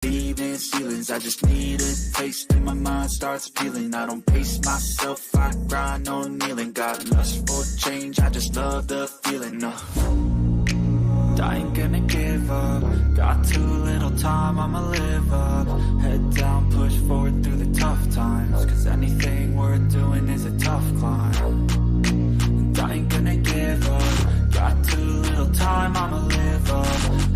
believe in ceilings. I just need a taste and my mind starts peeling. I don't pace myself, I grind on kneeling. Got lust for change, I just love the feeling. I ain't gonna give up. Got too little time, I'ma live up. Head down, push forward through the tough times. Cause anything worth doing is a tough climb. And I ain't gonna give up. Got too little time, I'ma live up.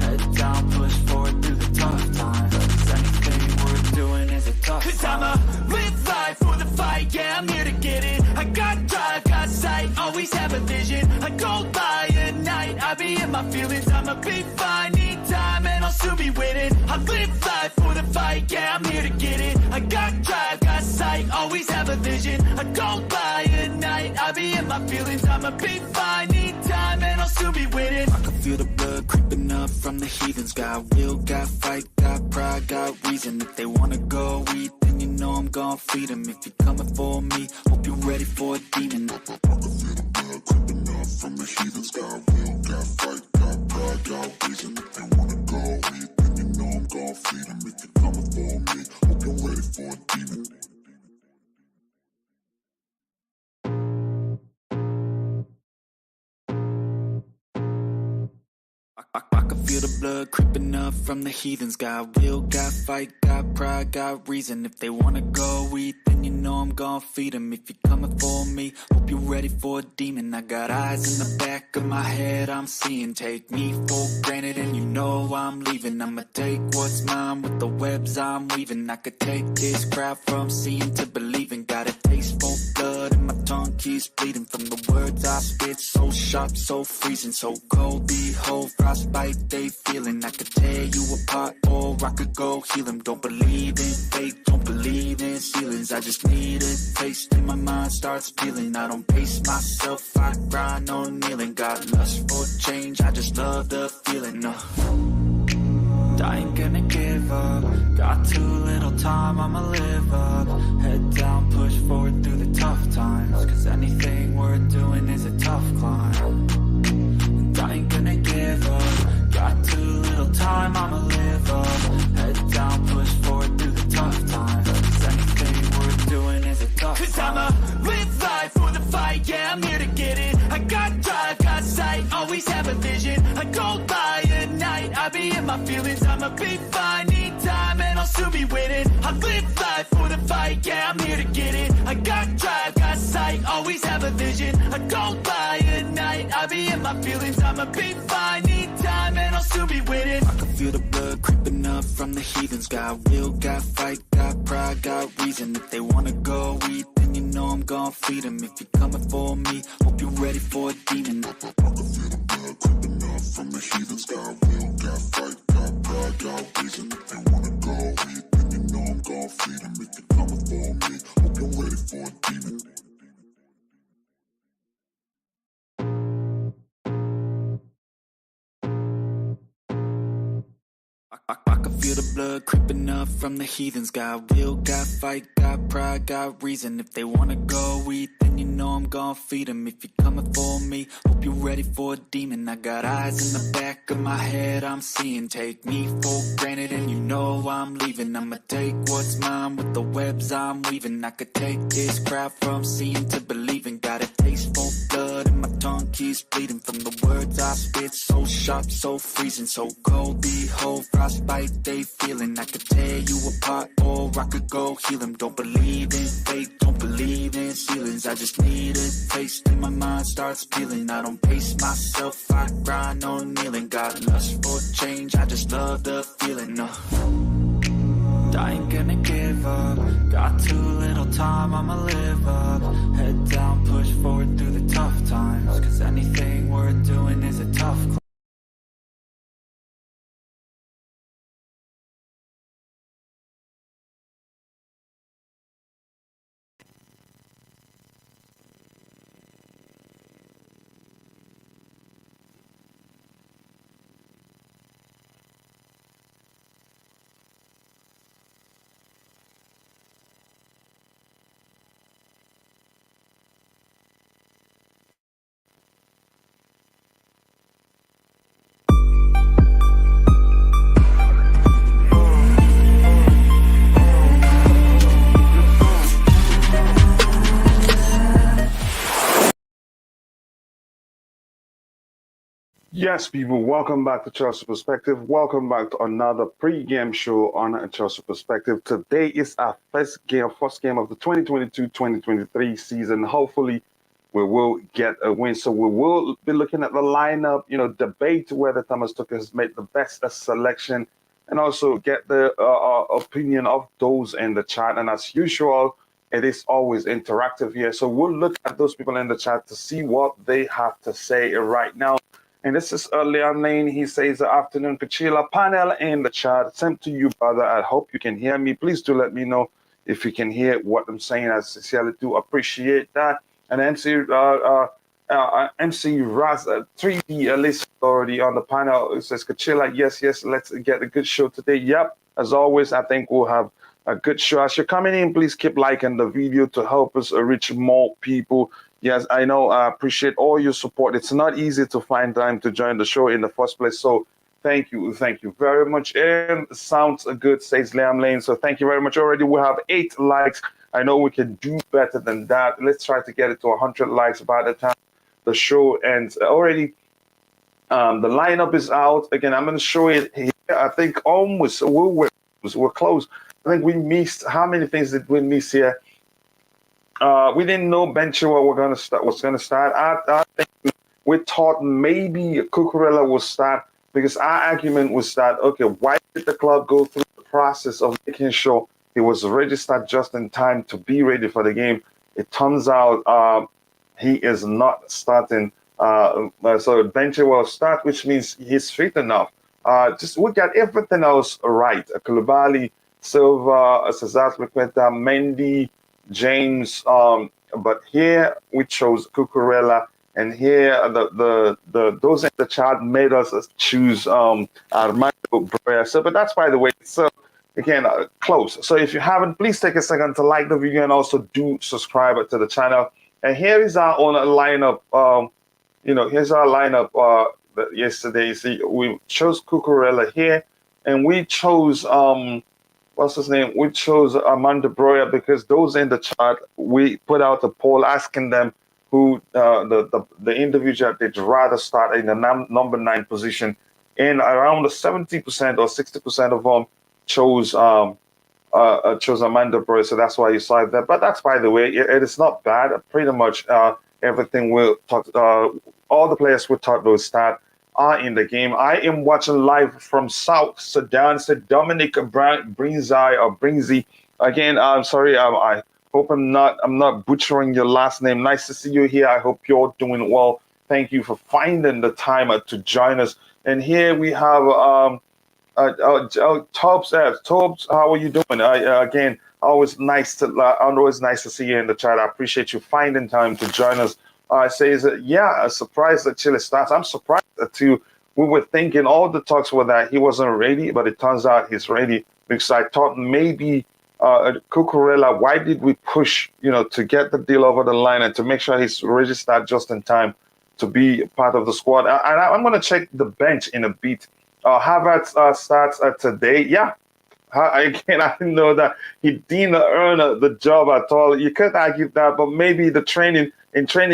Head down, push forward through the tough times. Cause anything worth doing is a tough climb. Cause I'ma live life for the fight, yeah, I'm here to get it. I got drive, got sight, always have a vision. I go by at night, I be in my feelings. I'ma be fine, need time, and I'll soon be winning. I live life for the fight, yeah, I'm here to get it. I got drive, got sight, always have a vision. I go by at night, I be in my feelings. I'ma be fine, need time, and I'll soon be winning. I can feel the blood creeping up from the heathens. Got will, got fight, got pride, got reason. If they wanna go eat, then you know I'm gon' feed them. If you're coming for me, hope you're ready for a demon. I can feel the blood creeping up from the heathens. Got will, got fight, got pride, got reason. If they wanna go eat, then you know I'm gon' feed them. If you're coming for me, hope you're ready for a demon. I can feel the blood creeping up from the heathens. Got will, got fight, got pride, got reason. If they wanna go eat, then you know I'm gon' feed them. If you're coming for me, hope you're ready for a demon. I got eyes in the back of my head, I'm seeing. Take me for granted and you know I'm leaving. I'ma take what's mine with the webs I'm weaving. I could take this crowd from seeing to believing. Got a taste for blood and my tongue keeps bleeding. From the words I spit, so sharp, so freezing. So cold, behold, frostbite they feeling. I could tear you apart or I could go heal them. Don't believe in fate, don't believe in ceilings. I just need a taste and my mind starts peeling. I don't pace myself, I grind on kneeling. Got lust for change, I just love the feeling. I ain't gonna give up. Got too little time, I'ma live up. Head down, push forward through the tough times. Cause anything worth doing is a tough climb. And I ain't gonna give up. Got too little time, I'ma live up. Head down, push forward through the tough times. Cause anything worth doing is a tough climb. Cause I'ma live life for the fight, yeah, I'm here to get it. I got drive, got sight, always have a vision. I go by at night, I be in my feelings. I'ma be fine, need time, and I'll soon be winning. I live life for the fight, yeah, I'm here to get it. I got drive, got sight, always have a vision. I go by at night, I be in my feelings. I'ma be fine, need time, and I'll soon be winning. I can feel the blood creeping up from the heathens. Got will, got fight, got pride, got reason. If they wanna go eat, then you know I'm gon' feed them. If you're coming for me, hope you're ready for a demon. I can feel the blood creeping up from the heathens. Got will, got fight, got pride, got reason. If they wanna go eat, then you know I'm gon' feed them. If you're coming for me, hope you're ready for a demon. I can feel the blood creeping up from the heathens. Got will, got fight, got pride, got reason. If they wanna go eat, then you know I'm gon' feed them. If you're coming for me, hope you're ready for a demon. I got eyes in the back of my head, I'm seeing. Take me for granted and you know I'm leaving. I'ma take what's mine with the webs I'm weaving. I could take this crowd from seeing to believing. Got a taste for blood and my tongue keeps bleeding. From the words I spit, so sharp, so freezing. So cold, behold, frostbite they feeling. I could tear you apart or I could go heal them. Don't believe in fate, don't believe in ceilings. I just need a taste and my mind starts peeling. I don't pace myself, I grind on kneeling. Got lust for change, I just love the feeling. I ain't gonna give up. Got too little time, I'ma live up. Head down, push forward through the tough times. Cause anything worth doing is a tough climb. Yes, people, welcome back to Chelsea Perspective. Welcome back to another pre-game show on Chelsea Perspective. Today is our first game of the 2022-2023 season. Hopefully, we will get a win. So we will be looking at the lineup, debate whether Thomas Tuchel has made the best selection, and also get the opinion of those in the chat. And as usual, it is always interactive here. So we'll look at those people in the chat to see what they have to say right now. And this is Liam Lane. He says, afternoon, Kachila panel in the chat. Same to you, brother. I hope you can hear me. Please do let me know if you can hear what I'm saying. I sincerely do appreciate that. And MC Raz 3D Elise already on the panel. It says, Kachila, yes, let's get a good show today. Yep, as always, I think we'll have a good show. As you're coming in, please keep liking the video to help us reach more people. Yes, I know. I appreciate all your support. It's not easy to find time to join the show in the first place. So thank you very much. And sounds good, says Liam Lane. So thank you very much. Already we have 8 likes. I know we can do better than that. Let's try to get it to 100 likes by the time the show ends. Already the lineup is out. Again, I'm going to show it here. I think almost we're close. I think we missed, how many things did we miss here? We didn't know Benchua was going to start. I think we thought maybe Cucurella would start, because our argument was that, okay, why did the club go through the process of making sure he was registered just in time to be ready for the game? It turns out he is not starting. So Benchua will start, which means he's fit enough. Just we got everything else right. Koulibaly, Silva, Cesar Liqueta, Mendy, James, but here we chose Cucurella, and here those in the chat made us choose Armando Broja. So, but that's by the way. So again, close. So if you haven't, please take a second to like the video and also do subscribe to the channel. And here is our own lineup. Here's our lineup. Yesterday, see, we chose Cucurella here, and we chose what's his name? We chose Armando Broja because those in the chat, we put out a poll asking them who the individual they'd rather start in the number 9 position, and around the 70% or 60% of them chose Armando Broja. So that's why you saw that. But that's, by the way, it is not bad. Pretty much everything we talked, all the players we thought will start are in the game. I am watching live from South Sudan, said Dominic Brinzy. Again, I'm sorry. I hope I'm not butchering your last name. Nice to see you here. I hope you're doing well. Thank you for finding the time to join us. And here we have Tobes F. Tobes, how are you doing? Again, always nice to see you in the chat. I appreciate you finding time to join us. Says, yeah, a surprise that Chile starts. I'm surprised too. We were thinking all the talks were that he wasn't ready, but it turns out he's ready, because I thought maybe Cucurella, why did we push, to get the deal over the line and to make sure he's registered just in time to be part of the squad? And I'm going to check the bench in a bit. Havertz starts today. Yeah. Again, I didn't know that he didn't earn the job at all. You could argue that, but maybe the training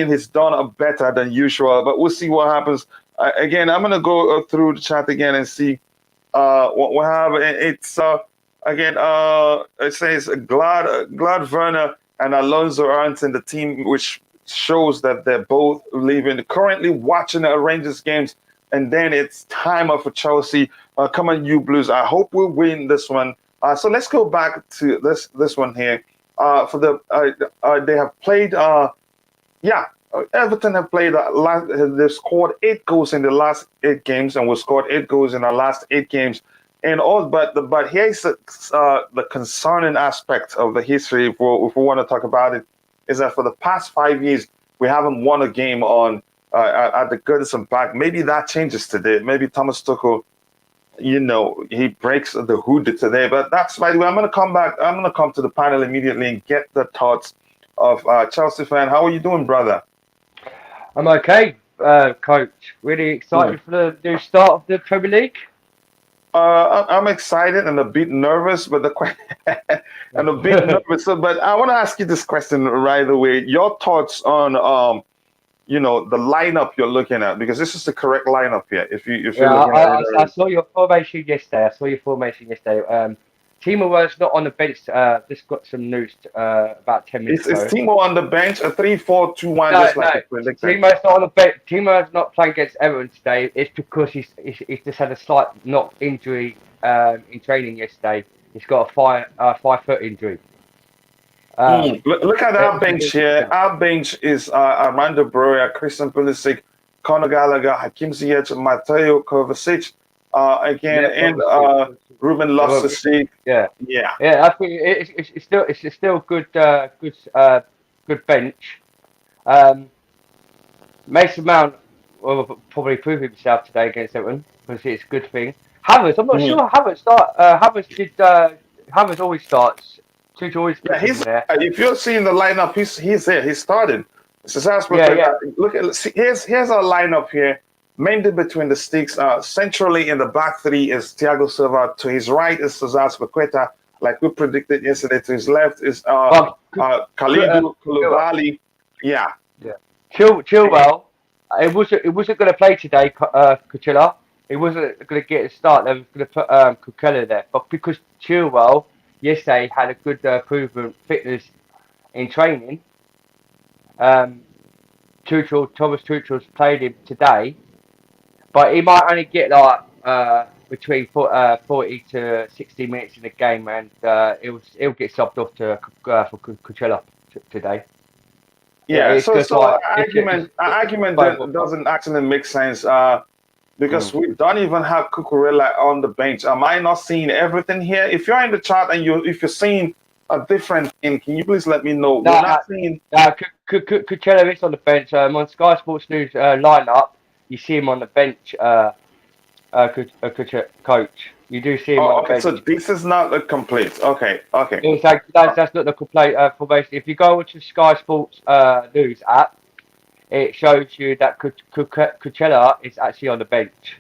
he's done better than usual. But we'll see what happens. Again, I'm going to go through the chat again and see what we have. It's again, it says Glad Werner and Alonso aren't in the team, which shows that they're both leaving. Currently watching the Rangers games. And then it's time for Chelsea. Come on, you Blues. I hope we'll win this one. So let's go back to this one here. They have played. Everton have played. They've scored 8 goals in the last 8 games, and we scored 8 goals in the last 8 games. And all, but here's the concerning aspect of the history. If we want to talk about it, is that for the past 5 years we haven't won a game on. At the Goodison Park. Maybe that changes today. Maybe Thomas Tuchel, he breaks the hood today. But that's, by the way, I'm going to come back. I'm going to come to the panel immediately and get the thoughts of Chelsea fan. How are you doing, brother? I'm okay, Coach. Really excited for the new start of the Premier League. I'm excited and a bit nervous, but But I want to ask you this question right away. Your thoughts on the lineup you're looking at, because this is the correct lineup here. If you're Yeah, looking at it, I saw your formation yesterday. Timo was not on the bench. Just got some news about 10 minutes is ago. Timo on the bench a 3-4-2-1 No, just like no. it's predicted? Timo's not on the bench. Timo's not playing against Everton today. It's because he's just had a slight knock injury in training yesterday. He's got a 5 foot injury. Look at our bench here. Our bench is Armando Broja, Christian Pulisic, Connor Gallagher, Hakim Ziyech, Mateo Kovacic, Ruben Loftus-Cheek. Yeah. I think it's still good bench. Mason Mount will probably prove himself today against Everton because it's a good thing. Havertz, I'm not sure Havertz always starts. Tuchel always puts him there. If you're seeing the lineup, he's there. He started. Look at here's our lineup here. Mainly between the sticks. Centrally in the back three is Thiago Silva. To his right is Cesar Azpilicueta, like we predicted yesterday. To his left is Kalidou, Koulibaly. Yeah. Chilwell. It wasn't going to play today. Coachella. It wasn't going to get a start. They were going to put Coachella there, but because Chilwell yesterday had a good proven fitness in training. Thomas Tuchel's played him today, but he might only get like between 40 to 60 minutes in the game, and he'll get subbed off for Coachella today. Yeah, so our argument doesn't actually make sense because we don't even have Cucurella on the bench. Am I not seeing everything here? If you're in the chat and if you're seeing a different thing, can you please let me know? We're not seeing. Cucurella is on the bench. On Sky Sports News lineup, you see him on the bench. Coach, you do see him on the bench. So this is not the complete. Okay. That's not the complete formation. If you go to Sky Sports News app, it shows you that Cucurella is actually on the bench.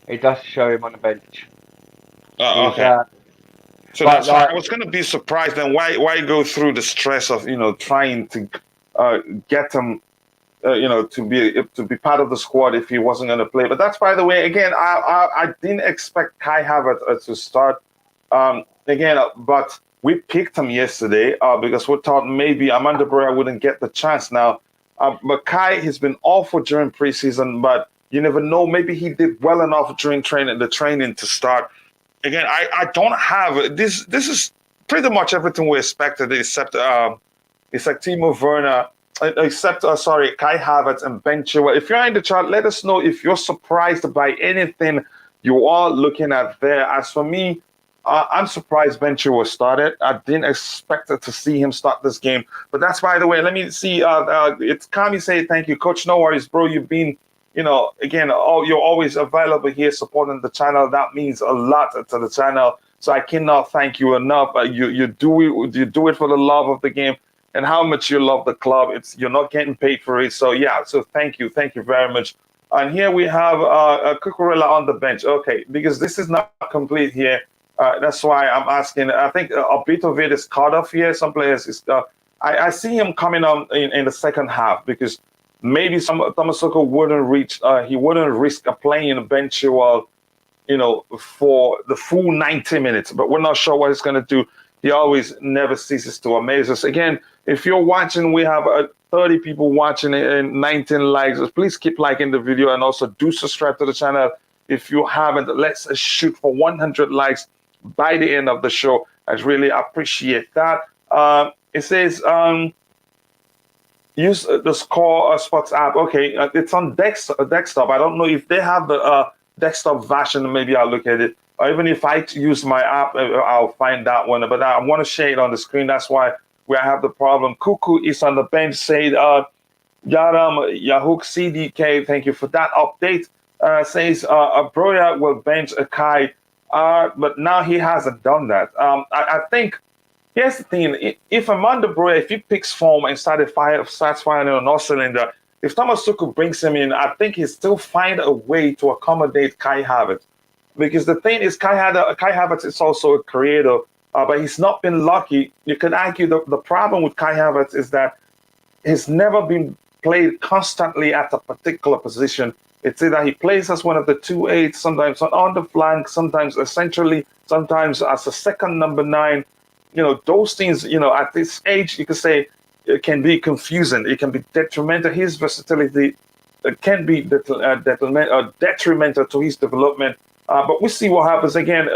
It does show him on the bench. Okay. So that's why I was going to be surprised. Then why go through the stress of trying to get him to be part of the squad if he wasn't going to play? But that's, by the way, again, I didn't expect Kai Havertz to start but we picked him yesterday because we thought maybe Armando Broja wouldn't get the chance. Now, but Kai has been awful during preseason, but you never know. Maybe he did well enough during the training to start. Again, I don't have this. This is pretty much everything we expected, except Timo Werner. Kai Havertz and Ben Chilwell. If you're in the chat, let us know if you're surprised by anything you are looking at there. As for me, I'm surprised Ben Chilwell started. I didn't expect to see him start this game. But that's, by the way, let me see. It's Kami say thank you, Coach. No worries, bro. You've been, again, you're always available here supporting the channel. That means a lot to the channel. So I cannot thank you enough. You do it for the love of the game and how much you love the club. You're not getting paid for it. So yeah, so thank you very much. And here we have Cucurella on the bench. Okay, because this is not complete here. That's why I'm asking. I think a bit of it is cut off here. Some players I see him coming on in the second half because maybe Thomas Tuchel wouldn't risk playing Ben Chilwell, for the full 90 minutes. But we're not sure what he's going to do. He always never ceases to amaze us. Again, if you're watching, we have 30 people watching and 19 likes. Please keep liking the video and also do subscribe to the channel. If you haven't, let's shoot for 100 likes by the end of the show. I'd really appreciate that. It says use the Score Sports app. Okay, it's on desktop. I don't know if they have the desktop version. Maybe I'll look at it. Or even if I use my app, I'll find that one. But I want to share it on the screen. That's why we have the problem. Cuckoo is on the bench. Said Yaram Yahoo CDK. Thank you for that update. Says Broja will bench a Kai. But now he hasn't done that. I think here's the thing: if Armando Broja, if he picks form and starts firing on all cylinder, if Thomas Tuchel brings him in, I think he'll still find a way to accommodate Kai Havertz. Because the thing is, Kai Havertz is also a creator, but he's not been lucky. You can argue the problem with Kai Havertz is that he's never been played constantly at a particular position. It's either he plays as one of the 2-8, sometimes on the flank, sometimes essentially, sometimes as a second number 9. Those things, at this age, you could say it can be confusing. It can be detrimental. His versatility can be detrimental to his development. But we see what happens again.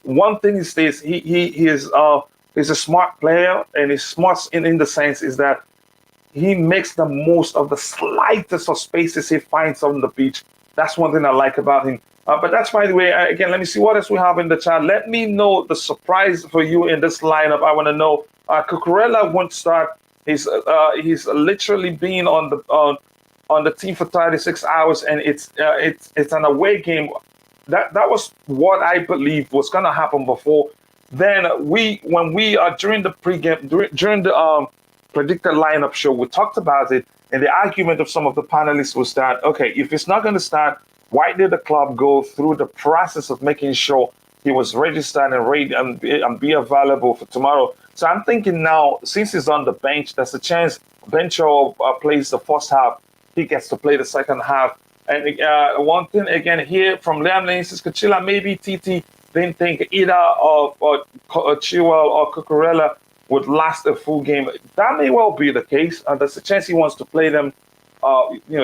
One thing is this: he's a smart player, and he's smart in the sense is that he makes the most of the slightest of spaces he finds on the pitch. That's one thing I like about him. But that's, by the way, again, let me see what else we have in the chat. Let me know the surprise for you in this lineup. I want to know. Cucurella won't start. He's literally been on the team for 36 hours, and it's an away game. That was what I believe was going to happen before. Then when we are during the pregame, during the predicted lineup show, we talked about it, and the argument of some of the panelists was that, okay, if it's not going to start, why did the club go through the process of making sure he was registered and ready and be available for tomorrow? So I'm thinking now, since he's on the bench, there's a chance Bencho plays the first half, he gets to play the second half. And one thing again here from Liam Lane says, Kachila, maybe TT didn't think either of Chilwell or Cucurella would last a full game. That may well be the case. There's a chance he wants to play them,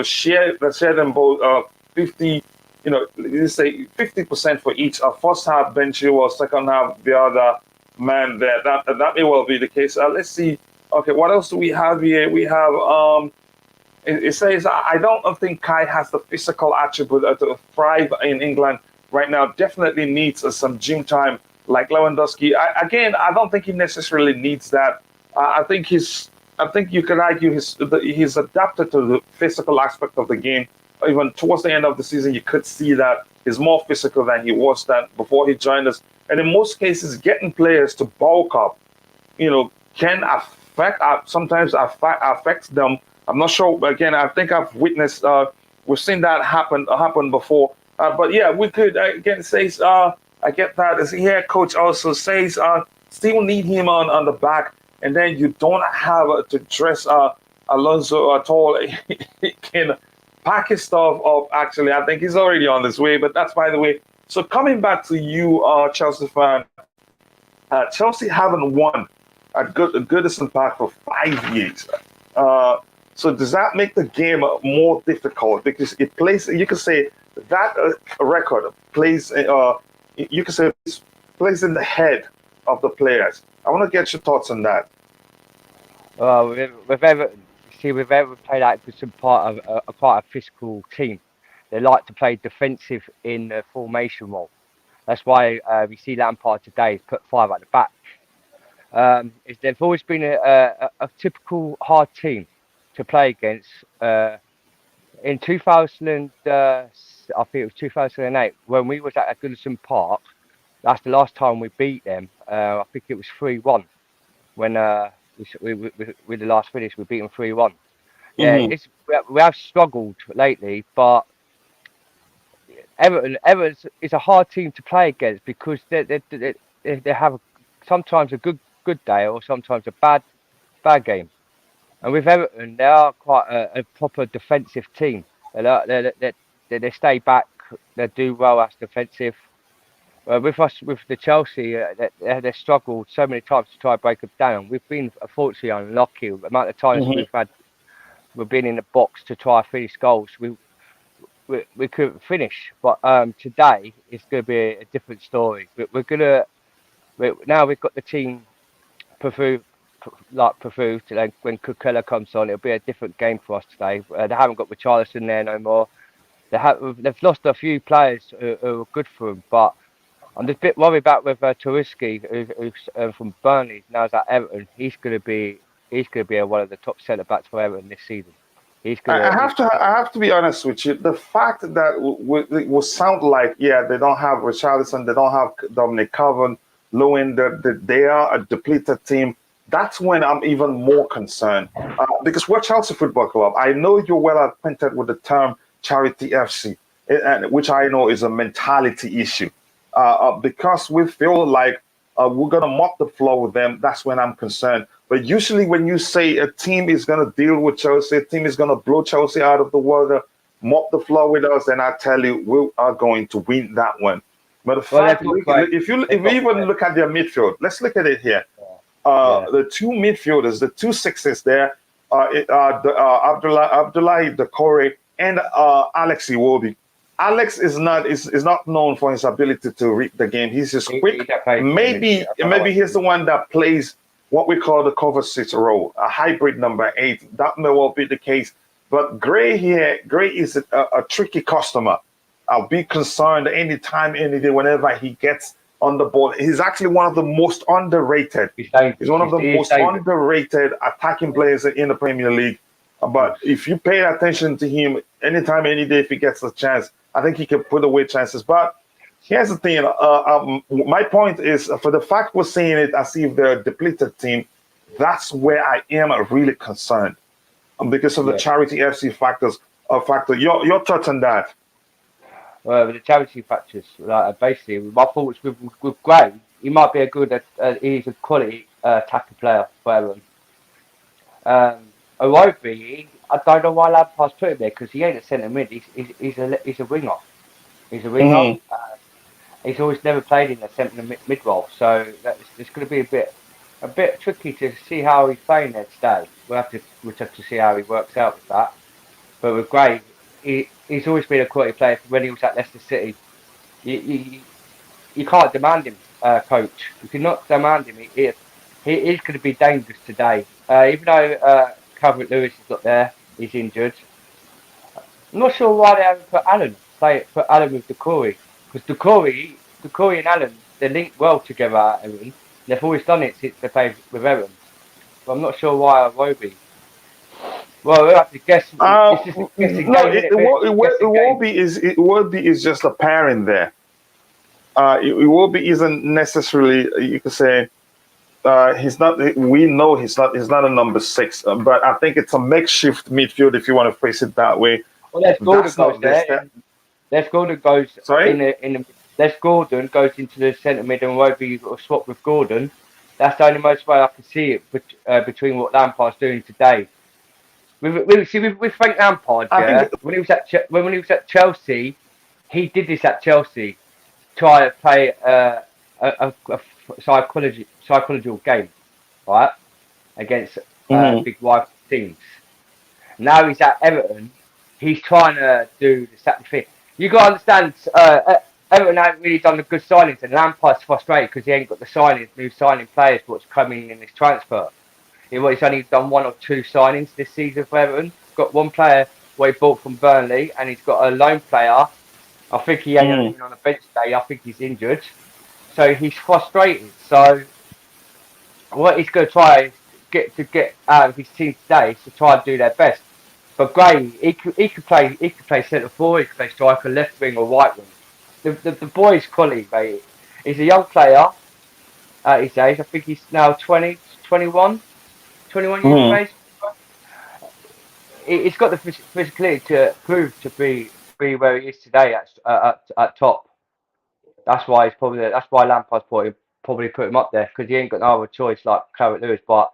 share them both 50, let's say 50% for each. First half Ben Chilwell, second half the other man there. That may well be the case. Let's see. Okay, what else do we have here? We have it says, I don't think Kai has the physical attribute to thrive in England right now. Definitely needs some gym time like Lewandowski. I don't think he necessarily needs that. I think you could argue he's adapted to the physical aspect of the game. Even towards the end of the season, you could see that he's more physical than he was before he joined us. And in most cases, getting players to bulk up, can sometimes affect them. I'm not sure. Again, I think I've witnessed. We've seen that happen before. But yeah, we could again say. I get that. As here, coach also says, still need him on the back, and then you don't have to dress Alonso at all. He can pack his stuff up. Actually, I think he's already on his way. But that's by the way. So coming back to you, Chelsea fan, Chelsea haven't won at Goodison Park for 5 years. So does that make the game more difficult? Because it plays, you could say that record plays, you could say plays in the head of the players. I want to get your thoughts on that. With Everton played out with some part of quite a physical team. They like to play defensive in the formation role. That's why we see Lampard today has put 5 at the back. They've always been a typical hard team to play against. In 2000, I think it was 2008, when we was at Goodison Park. That's the last time we beat them. I think it was 3-1 when with the last finish we beat them 3-1. Yeah, we have struggled lately, but Everton is a hard team to play against because they have sometimes a good day or sometimes a bad game. And with Everton, they are quite a proper defensive team. They stay back. They do well as defensive. With the Chelsea, they struggled so many times to try and break them down. We've been unfortunately unlucky. The amount of times we've been in the box to try and finish goals. We couldn't finish. But today it's going to be a different story. Now we've got the team proved to when Cucurella comes on, it'll be a different game for us today. They haven't got Richarlison there no more. They've lost a few players who are good for them, but I'm just a bit worried about with Tuchel, who's from Burnley, now he's at Everton. He's going to be one of the top centre backs for Everton this season. I have to be honest with you. The fact that it will sound like they don't have Richarlison, they don't have Dominic Calvert, they are a depleted team. That's when I'm even more concerned. Because we're Chelsea Football Club. I know you're well acquainted with the term charity FC, which I know is a mentality issue. Because we feel like we're going to mop the floor with them, that's when I'm concerned. But usually when you say a team is going to deal with Chelsea, a team is going to blow Chelsea out of the water, mop the floor with us, then I tell you, we are going to win that one. But the fact, if you even look at their midfield, let's look at it here. The two midfielders, the 2 6s there, Abdullahi Decore and Alex Iwobi. Alex is not known for his ability to read the game. He's just quick. Maybe he's the one that plays what we call the cover 6 role, a hybrid number 8. That may well be the case. But Gray is a tricky customer. I'll be concerned anytime, any day, whenever he gets on the ball. He's actually one of the most underrated. He's one of the most underrated attacking players in the Premier League. But if you pay attention to him anytime, any day, if he gets a chance, I think he can put away chances. But here's the thing. My point is, for the fact we're seeing it as if they're a depleted team, that's where I am really concerned. Because of the Charity FC factor. Your thoughts on that? Well, with the charity factors, basically, my thoughts with Gray, he might be he's a quality tackle player for Everton. Iwobi, I don't know why Lampard's put him there, because he ain't a centre mid. He's a winger. He's a winger. He's always never played in the centre mid role, so it's going to be a bit tricky to see how he's playing there today. We'll have to see how he works out with that. But with Gray, he's always been a quality player when he was at Leicester City. You can't demand him, coach. You cannot demand him. He is going to be dangerous today. Even though Calvert-Lewis is not there, he's injured. I'm not sure why they haven't put Allen with Decore, because Decore and Allen, they link well together at Everton. They've always done it since they played with Everton. But I'm not sure why Iwobi. Well, we'll have to guess. Iwobi is just a pairing there. Iwobi isn't necessarily, you could say, he's not. We know he's not a number 6, but I think it's a makeshift midfield, if you want to phrase it that way. Well, Les Gordon goes there. Les Gordon goes Les Gordon goes into the centre mid, and Iwobi will swap with Gordon. That's the only most way I can see it between what Lampard's doing today. With Frank Lampard, when he was at Chelsea, he did this at Chelsea, try to play a psychological game, right, against big rival teams. Now he's at Everton, he's trying to do the sacrifice. You got to understand, Everton haven't really done the good signings, and Lampard's frustrated because he ain't got the new signing players, what's coming in this transfer. He's only done 1 or 2 signings this season for Everton. He's got one player what he bought from Burnley, and he's got a loan player. I think he ain't even on the bench today. I think he's injured. So he's frustrated. So what he's going to try to get out of his team today is to try and do their best. But Gray, he could play centre forward, he could play striker, left wing or right wing. The boy's quality, mate. He's a young player at his age. I think he's now 21 years of age. He's got the physicality to prove to be where he is today at top. That's why Lampard's probably put him up there, because he ain't got no other choice like Calvert-Lewis. But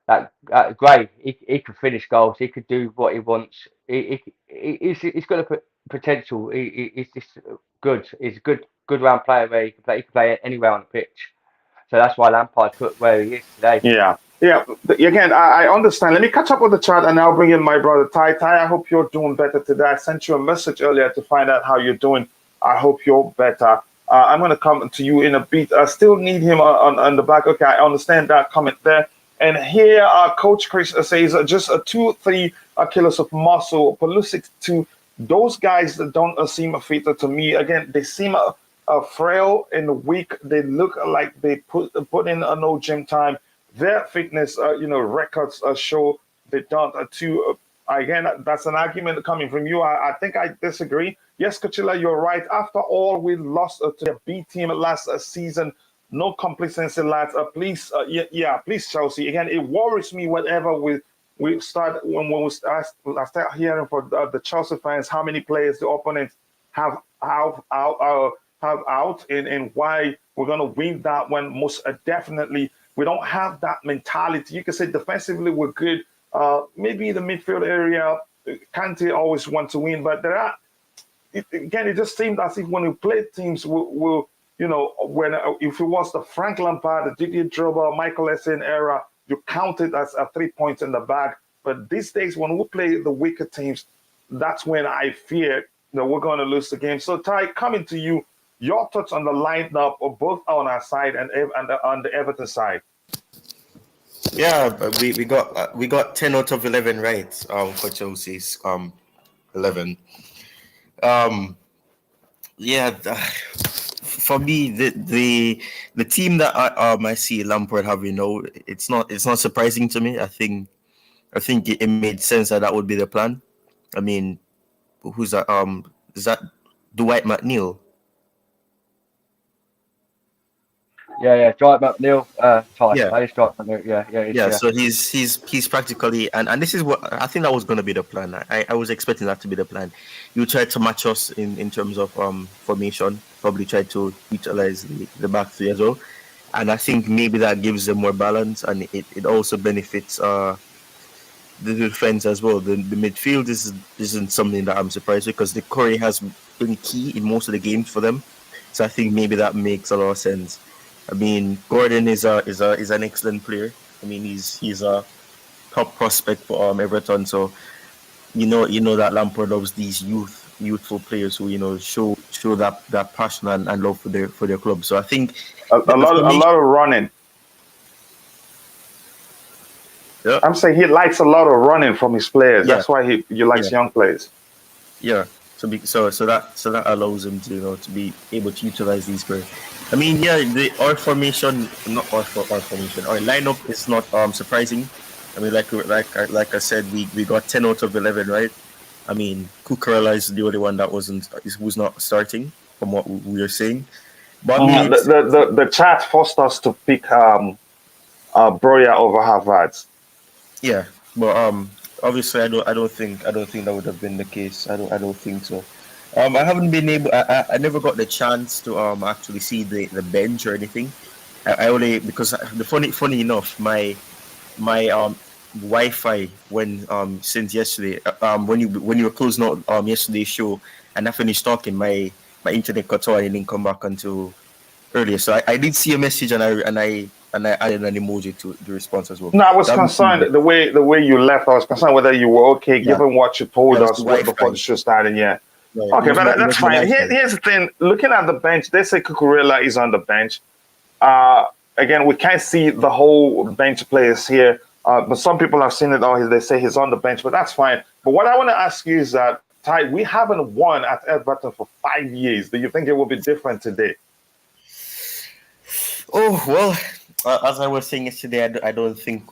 that Gray, he can finish goals. He could do what he wants. He's got a potential. He's just good. He's a good round player where he can play anywhere on the pitch. So that's why Lampard's put where he is today. Yeah. Again, I understand. Let me catch up with the chat, and I'll bring in my brother Ty. Ty, I hope you're doing better today. I sent you a message earlier to find out how you're doing. I hope you're better. I'm going to come to you in a bit. I still need him on the back. Okay, I understand that comment there. And here, Coach Chris says just 2-3 kilos of muscle. Pulisic 2. Those guys that don't seem fit to me. Again, they seem frail and weak. They look like they put in no gym time. Their fitness, records show they don't. Again, that's an argument coming from you. I think I disagree. Yes, Kachila, you're right. After all, we lost to the B team last season. No complacency, lads. Please, please, Chelsea. Again, it worries me whenever I start hearing for the Chelsea fans how many players the opponents have have out and why we're going to win that one most definitely. We don't have that mentality. You can say defensively we're good. Maybe in the midfield area, Kante always want to win, but there are, it just seemed as if when we play teams, we'll when if it was the Frank Lampard, the Didier Drogba, Michael Essien era, you count it as 3 points in the bag. But these days, when we play the weaker teams, that's when I fear that we're going to lose the game. So, Ty, coming to you, your thoughts on the lineup of both on our side and on the Everton side. Yeah, we got 10 out of 11 right for Chelsea's 11. For me, the team that I see Lampard having it's not surprising to me. I think it made sense that would be the plan. I mean, who's that? Is that Dwight McNeil? Yeah, Dwight McNeil. Yeah. That is Dwight McNeil. Yeah. So he's practically and this is what I think that was going to be the plan. I was expecting that to be the plan. You tried to match us in terms of formation. Probably tried to utilize the back three as well, and I think maybe that gives them more balance, and it also benefits the defense as well. The midfield isn't something that I'm surprised with because the Corey has been key in most of the games for them. So I think maybe that makes a lot of sense. I mean, Gordon is an excellent player. I mean, he's a top prospect for Everton. So you know that Lampard loves these youthful players who show that passion and love for their club. So I think a lot of running. Yeah. I'm saying he likes a lot of running from his players. Yeah. That's why he likes young players. Yeah. So that allows him to be able to utilize these players. I mean, our formation, not our formation, our lineup is not surprising. I mean, like I said, we got 10 out of 11, right? I mean, Koulibaly is the only one that was not starting from what we were saying. But I mean, the chat forced us to pick Broja over Havertz. Yeah, but obviously I don't think that would have been the case. I don't think so. I haven't been able. I never got the chance to actually see the bench or anything. I only because funny enough, my Wi-Fi since yesterday when you were closing out yesterday's show and I finished talking, my internet cut off and it didn't come back until earlier. So I did see a message and I added an emoji to the response as well. No, I was concerned the way you left. I was concerned whether you were okay given what you told us before the show started. Yeah. Right. Okay, but that's fine. Here's the thing. Looking at the bench, they say Koulibaly is on the bench. Again, we can't see the whole bench players here, but some people have seen it all. They say he's on the bench, but that's fine. But what I want to ask you is that, Ty, we haven't won at Everton for 5 years. Do you think it will be different today? Oh, well, as I was saying yesterday, I don't think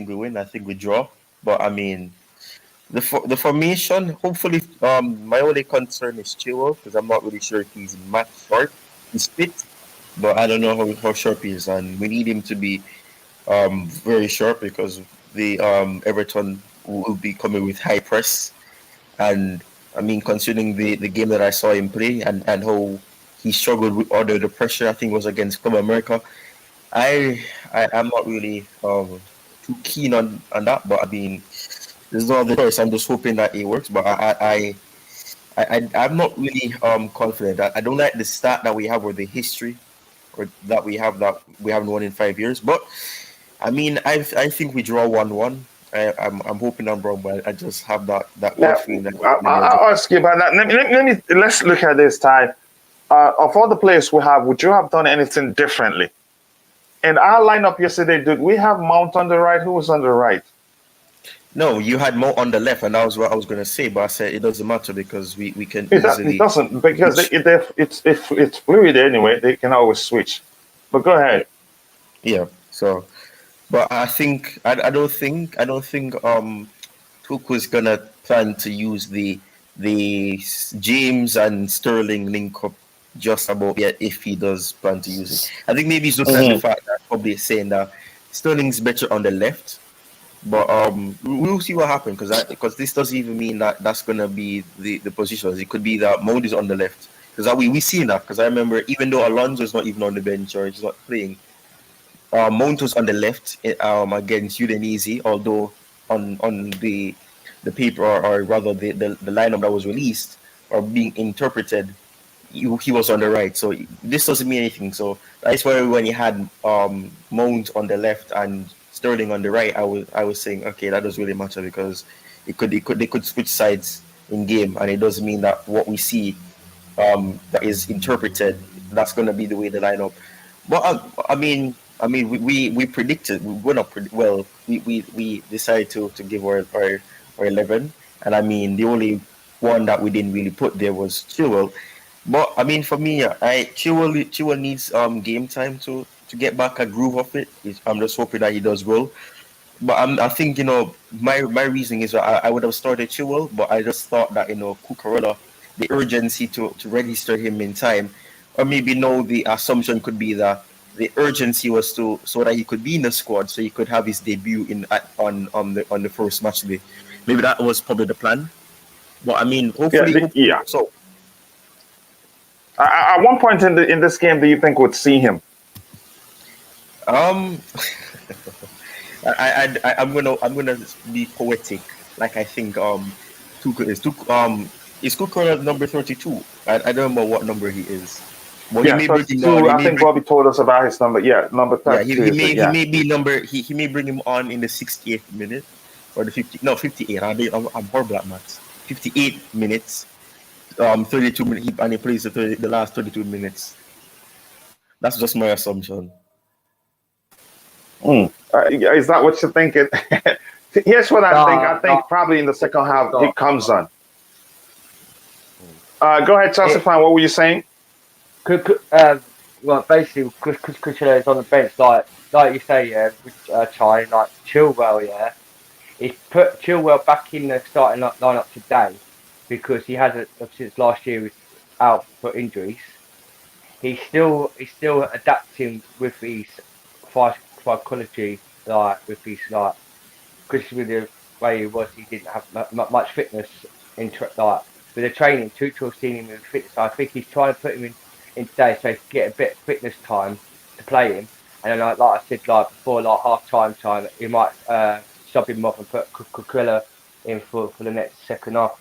we win. I think we draw. But I mean, the formation. Hopefully, my only concern is Chilwell because I'm not really sure if he's match sharp. He's fit, but I don't know how sharp he is, and we need him to be very sharp because the Everton will be coming with high press, and I mean, considering the game that I saw him play and how he struggled under the pressure, I think it was against Club America. I'm not really too keen on that, but I mean, there's no other choice. I'm just hoping that it works, but I'm not really confident. I don't like the start that we have or the history or that we haven't won in 5 years. But I mean, I think we draw 1-1. I'm hoping I'm wrong, but I just have that feeling. I'll ask you about that. Let's look at this, Ty. Of all the players we have, would you have done anything differently? In our lineup yesterday, did we have Mount on the right? Who was on the right? No, you had Mount on the left, and that was what I was going to say. But I said it doesn't matter because we can easily. It doesn't because it's fluid anyway. They can always switch. But go ahead. Yeah. So, but I think I don't think Tuchel's gonna plan to use the James and Sterling link up just about yet if he does plan to use it. I think maybe he's looking at the fact that probably saying that Sterling's better on the left, but we'll see what happens because this doesn't even mean that that's gonna be the positions. It could be that Mount is on the left Because we seen that. Because I remember, even though Alonso's not even on the bench or he's not playing, Mount was on the left against Udinese, although on the paper or rather the lineup that was released or being interpreted, he was on the right. So this doesn't mean anything. So that's why when you had Mount on the left and Sterling on the right, I was saying, okay, that doesn't really matter because they could switch sides in game, and it doesn't mean that what we see that is interpreted, that's going to be the way the lineup. But we predicted, we're not well. We decided to give our 11, and I mean the only one that we didn't really put there was Chilwell. But I mean for me, Chilwell needs game time to get back a groove of it. I'm just hoping that he does well. But I think my reasoning is I would have started Chilwell, but I just thought that Cucurella, the urgency to register him in time, or maybe the assumption could be that the urgency was so that he could be in the squad, so he could have his debut on the first match day. Maybe that was probably the plan. But I mean, hopefully. Yeah. So, at one point in this game, do you think we'd see him? I'm gonna be poetic. Like I think Tuchel is Tuchel number 32. I don't know what number he is. But yeah, 32. I think Bobby told us about his number. Yeah, number 32. Yeah, he may be number. He may bring him on in the 68th minute or the 58. I'm horrible at maths. 58 minutes. 32 minutes, and he plays the last 32 minutes. That's just my assumption. Is that what you're thinking? Here's what I think. I think probably in the second half he comes on. Go ahead, Chelsea fan. What were you saying? Well, basically, because Cucurella is on the bench, like you say, yeah, with Chai, like Chilwell, yeah. He put Chilwell back in the starting lineup today because he hasn't since last year was out for injuries. He's still adapting with his psychology, like with his because with the way he was, he didn't have much fitness with the training. Tuchel's seen him with fitness. I think he's trying to put him in today so he can get a bit of fitness time to play him. And then, like I said, before half time, he might sub him off and put Cucurella in for the next second half.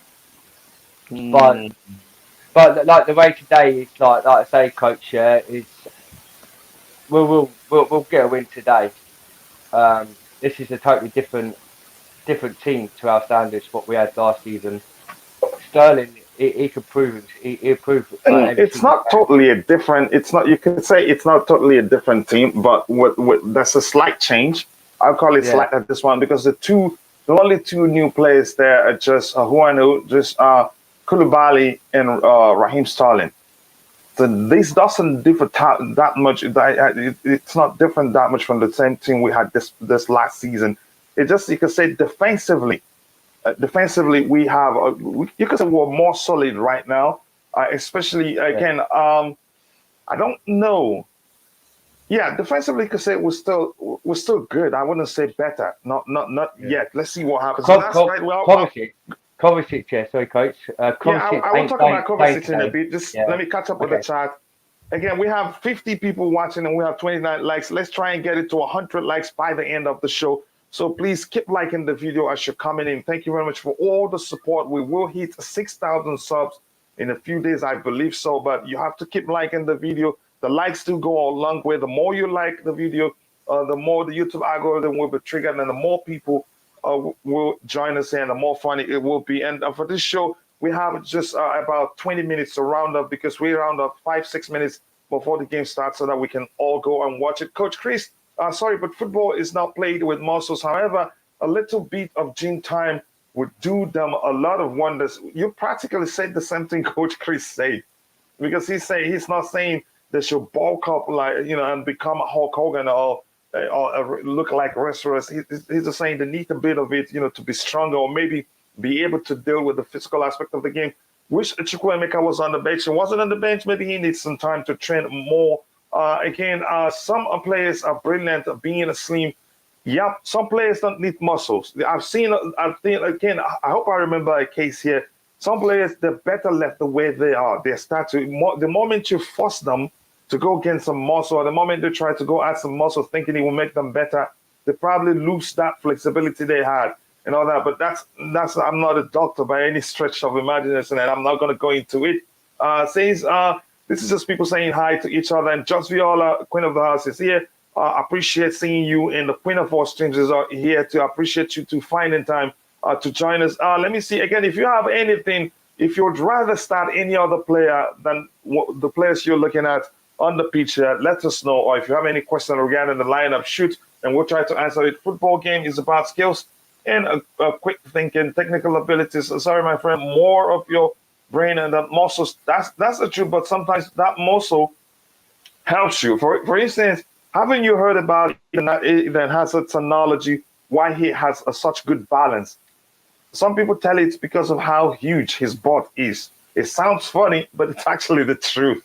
But like the way today is like I say, coach, is we'll get a win today. This is a totally different team to our standards what we had last season. Sterling, he could prove he proved. It's not totally a different. It's not. You could say it's not totally a different team, but that's a slight change. I'll call it slight at this one because the only two new players there are just who I know, just Koulibaly and Raheem Sterling. So this doesn't differ that much. It's not different that much from the same team we had this last season. It just, you could say defensively. Defensively, we have you could say we're more solid right now. Especially again, I don't know. Yeah, defensively, you could say we're still good. I wouldn't say better. Not yet. Let's see what happens. Kovacic, yeah, sorry, coach. I will talk about Kovacic in a bit. Just let me catch up with the chat. Again, we have 50 people watching and we have 29 likes. Let's try and get it to 100 likes by the end of the show. So please keep liking the video as you're coming in. Thank you very much for all the support. We will hit 6,000 subs in a few days, I believe so. But you have to keep liking the video. The likes do go a long way. The more you like the video, the more the YouTube algorithm will be triggered and the more people will join us here and the more funny it will be. And for this show, we have just about 20 minutes to round up because we round up 5-6 minutes before the game starts so that we can all go and watch it. Coach Chris, sorry, but football is not played with muscles. However, a little bit of gym time would do them a lot of wonders. You practically said the same thing Coach Chris said, because he's not saying they should bulk up and become a Hulk Hogan or look like wrestlers. He's just saying they need a bit of it, to be stronger or maybe be able to deal with the physical aspect of the game. Wish Chukwuemeka was on the bench. He wasn't on the bench. Maybe he needs some time to train more. Some players are brilliant at being slim. Yep, some players don't need muscles. I hope I remember a case here. Some players, they're better left the way they are. They start to, the moment you force them to go gain some muscle, or the moment they try to go add some muscle thinking it will make them better, they probably lose that flexibility they had and all that. But that's I'm not a doctor by any stretch of imagination, and I'm not going to go into it. This is just people saying hi to each other. And Just Viola, Queen of the House, is here. Appreciate seeing you, and the Queen of All Strangers are here to appreciate you to finding time to join us. Let me see again, if you have anything, if you'd rather start any other player than the players you're looking at on the pitch here, let us know. Or if you have any question regarding the lineup, shoot, and we'll try to answer it. Football game is about skills and a quick thinking, technical abilities. Sorry, my friend, more of your brain and the muscles. That's the truth, but sometimes that muscle helps you. For instance, haven't you heard about Eden Hazard's analogy, why he has such good balance? Some people tell it's because of how huge his butt is. It sounds funny, but it's actually the truth.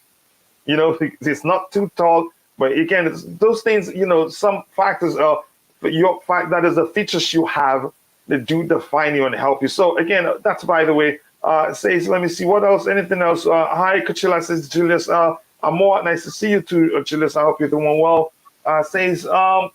You know, he's not too tall, but again, those things, you know, some factors are your fact that is the features you have that do define you and help you. So again, that's by the way. Says, let me see what else. Anything else? Hi, Coachella, says Julius. Amor, nice to see you too, Julius. I hope you're doing well. Says,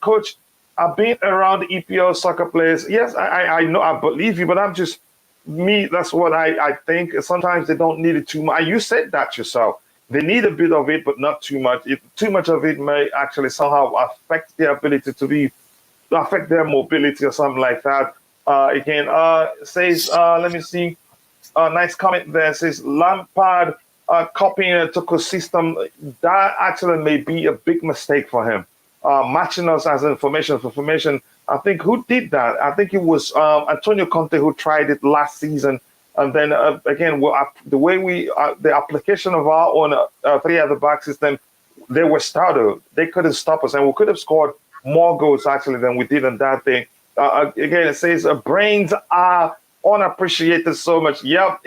Coach, I've been around the EPL soccer players. Yes, I know, I believe you, but I'm just me. That's what I think. Sometimes they don't need it too much. You said that yourself. They need a bit of it, but not too much. Too much of it may actually somehow affect their ability to affect their mobility or something like that. Again, says, let me see. Nice comment there. Says Lampard copying a Tuchel system. That actually may be a big mistake for him. Matching us as information for formation. I think who did that? I think it was Antonio Conte who tried it last season. And then again, the way the application of our own 3 at the back system, they were startled. They couldn't stop us, and we could have scored more goals actually than we did on that thing. Again, it says brains are unappreciated so much. Yep,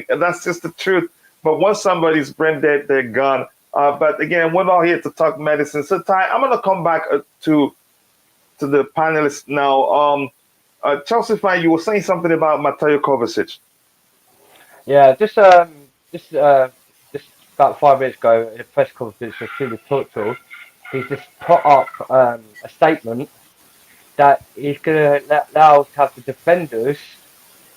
that's just the truth. But once somebody's brain dead, they're gone. But again, we're not here to talk medicine. So Ty, I'm gonna come back to the panelists now. Chelsea fan, you were saying something about Mateo Kovacic. Yeah, just about 5 minutes ago in a press conference with Tuchel, he's just put up a statement that he's going to allow us to have the defenders,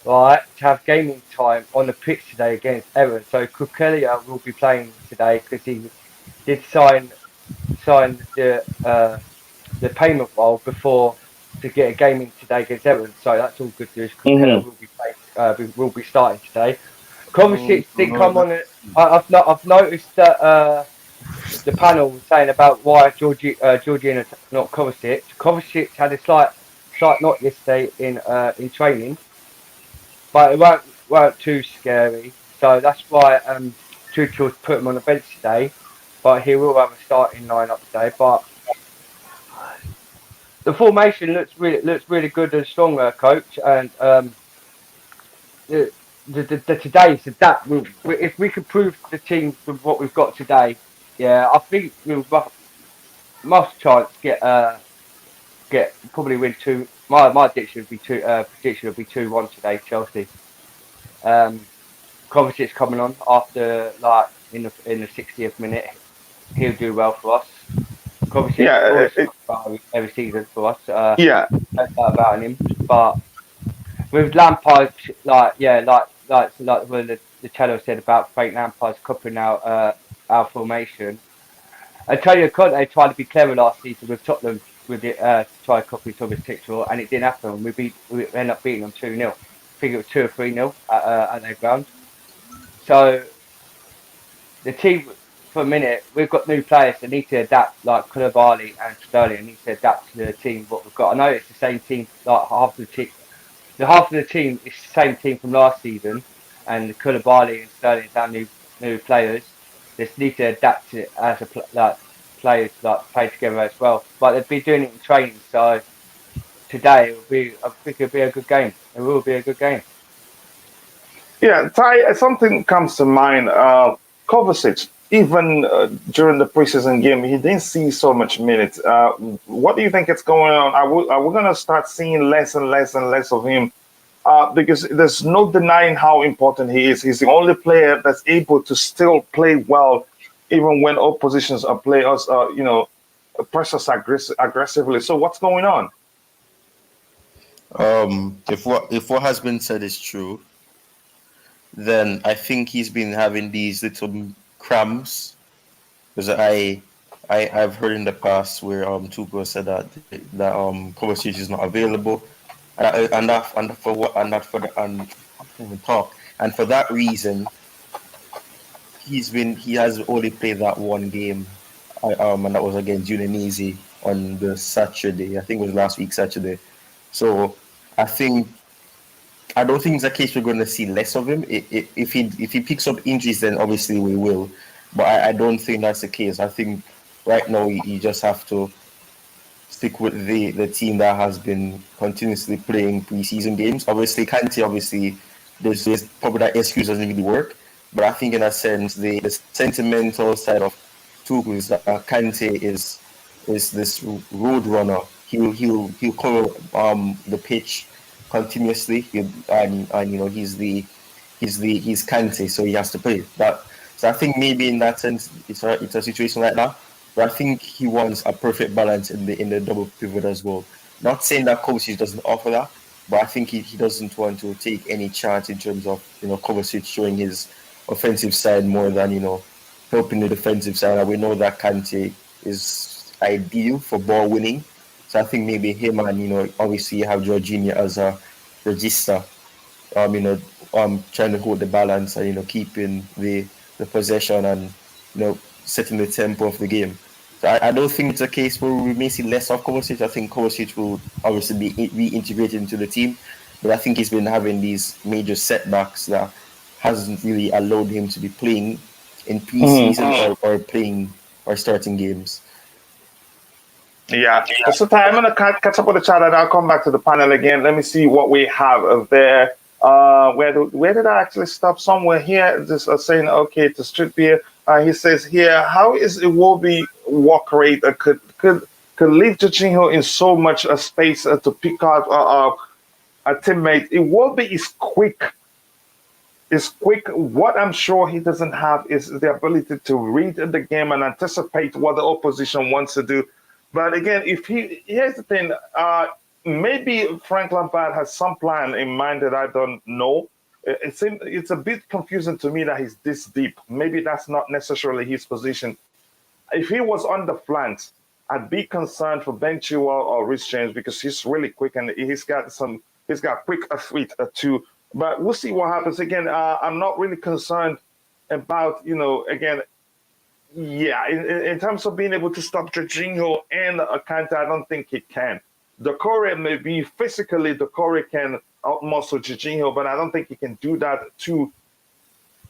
right, to have gaming time on the pitch today against Everton. So Koulibaly will be playing today because he did sign the payment role before to get a game in today against Everton. So that's all good news. Koulibaly will be playing, will be starting today. Kovacic did come on. I've noticed that the panel was saying about why Georgina not Kovacic. Kovacic had a slight knock yesterday in training, but it weren't too scary. So that's why Tuchel put him on the bench today. But he will have a starting lineup today. But the formation looks really good and strong, coach. And the today is that if we could prove the team with what we've got today, yeah, I think we'll must chance get probably win 2. My prediction would be 2-1 today, Chelsea. Kovacic's coming on after in the 60th minute. He'll do well for us. Kovacic every season for us. No doubt about him. But with Lampard, like when the channel said about Frank Lampard's copying out our formation. Antonio Conte tried to be clever last season with Tottenham with it to try to copy Thomas Tuchel, and it didn't happen. We ended up beating them 2-0. I think it was 2 or 3-0 at their ground. So the team, for a minute, we've got new players that need to adapt, like Koulibaly and Sterling need to adapt to the team what we've got. I know it's the same team, like half of the team is the same team from last season, and Koulibaly and Sterling are new players. They just need to adapt to it as players play together as well. But they've been doing it in training, so today I think it'll be a good game. It will be a good game. Yeah, Ty, something comes to mind. Kovacic, even during the preseason game, he didn't see so much minutes. What do you think is going on? Are we going to start seeing less and less and less of him because there's no denying how important he is. He's the only player that's able to still play well, even when oppositions are players, press us aggressively. So what's going on? If what has been said is true, then I think he's been having these little cramps because I've heard in the past where Tuchel said that Kovacic is not available, and for what and that for the and I can't even talk, and for that reason he has only played that one game, and that was against Udinese on the Saturday. I think it was last week Saturday. So I think I don't think it's a case we're going to see less of him. If he picks up injuries, then obviously we will. But I don't think that's the case. I think right now you just have to stick with the team that has been continuously playing preseason games. Obviously, Kante, there's probably that excuse doesn't really work. But I think in a sense, the sentimental side of Tuchel is that Kante is this road runner. He'll cover the pitch continuously, and he's Kante, so he has to play that. So I think maybe in that sense it's a situation like that. But I think he wants a perfect balance in the double pivot as well. Not saying that Kovacic doesn't offer that, but I think he doesn't want to take any chance in terms of Kovacic showing his offensive side more than helping the defensive side. And we know that Kante is ideal for ball winning. So I think maybe him and obviously you have Jorginho as a register, trying to hold the balance and keeping the possession and setting the tempo of the game. So I don't think it's a case where we may see less of Kovacic. I think Kovacic will obviously be reintegrated into the team, but I think he's been having these major setbacks that hasn't really allowed him to be playing in preseason or playing or starting games. Yeah. So I'm going to catch up with the chat and I'll come back to the panel again. Let me see what we have there. Where did I actually stop? Somewhere here, just saying, okay, to Street Beer. He says here, how is Iwobi walk rate? Could leave Jorginho in so much space to pick out a teammate. Iwobi is quick. What I'm sure he doesn't have is the ability to read the game and anticipate what the opposition wants to do. But again, here's the thing, maybe Frank Lampard has some plan in mind that I don't know. It's a bit confusing to me that he's this deep. Maybe that's not necessarily his position. If he was on the flanks, I'd be concerned for Ben Chilwell or Rhys James because he's really quick and he's got quick feet too. But we'll see what happens. Again, I'm not really concerned about, again, yeah, in terms of being able to stop Jorginho and Kante, I don't think he can. Doucouré maybe physically, Doucouré can outmuscle Jorginho, but I don't think he can do that to